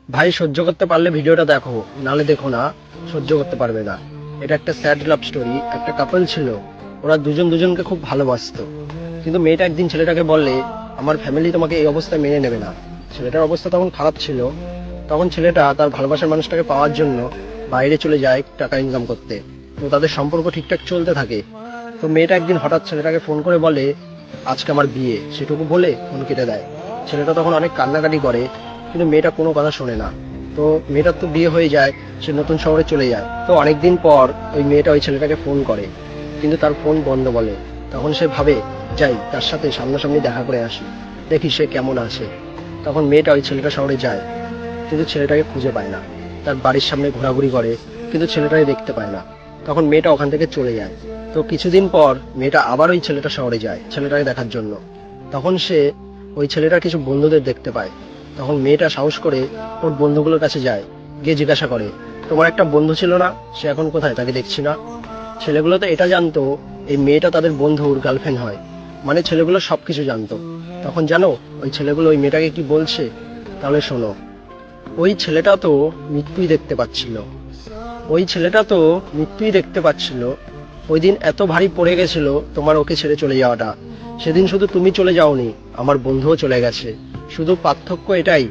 ভাই সহ্য করতে পারলে ভিডিওটা দেখো, নালে দেখো না, সহ্য করতে পারবে না। এটা একটা স্যাড লাভ স্টোরি। একটা কাপল ছিল, ওরা দুজন দুজনকে খুব ভালোবাসতো। কিন্তু মেয়েটা একদিন ছেলেটাকে বললে, আমার ফ্যামিলি তোমাকে এই অবস্থায় মেনে নেবে না। ছেলেটার অবস্থা তখন খারাপ ছিল। তখন ছেলেটা তার ভালোবাসার মানুষটাকে পাওয়ার জন্য বাইরে চলে যায় টাকা ইনকাম করতে। তো তাদের সম্পর্ক ঠিকঠাক চলতে থাকে। তো মেয়েটা একদিন হঠাৎ ছেলেটাকে ফোন করে বলে, আজকে আমার বিয়ে, সেটুকু বলে ফোন কেটে দেয়। ছেলেটা তখন অনেক কান্নাকাটি করে, কিন্তু মেয়েটা কোনো কথা শোনে না। তো মেয়েটার তো বিয়ে হয়ে যায়, সে নতুন শহরে চলে যায়। তো অনেকদিন পর ওই মেয়েটা ওই ছেলেটাকে ফোন করে, কিন্তু তার ফোন বন্ধ বলে। তখন সে ভাবে, যাই তার সাথে সামনাসামনি দেখা করে আসি, দেখি সে কেমন আছে। তখন মেয়েটা ওই ছেলেটা শহরে যায়, কিন্তু ছেলেটাকে খুঁজে পায় না। তার বাড়ির সামনে ঘোরাঘুরি করে, কিন্তু ছেলেটাকে দেখতে পায় না। তখন মেয়েটা ওখান থেকে চলে যায়। তো কিছুদিন পর মেয়েটা আবার ওই ছেলেটা শহরে যায় ছেলেটাকে দেখার জন্য। তখন সে ওই ছেলেটার কিছু বন্ধুদের দেখতে পায়। তখন মেয়েটা সাহস করে ওর বন্ধুগুলোর কাছে যায়, গিয়ে জিজ্ঞাসা করে, তোমার একটা বন্ধু ছিল না, সে এখন কোথায়, তাকে দেখছি না। ছেলেগুলো তো এটা জানতো এই মেয়েটা তাদের বন্ধুর গার্লফ্রেন্ড হয়, মানে ছেলেগুলো সবকিছু জানতো। তখন জানো ওই ছেলেগুলো ওই মেয়েটাকে কি বলছে? তাহলে শোনো। ওই ছেলেটা তো মৃত্যুই দেখতে পাচ্ছিল। ওই ছেলেটা তো মৃত্যুই দেখতে পাচ্ছিল। ওই দিন এত ভারী পড়ে গেছিল তোমার ওকে ছেড়ে চলে যাওয়াটা। সেদিন শুধু তুমি চলে যাওনি, আমার বন্ধুও চলে গেছে। শুধু পার্থক্য এটাই,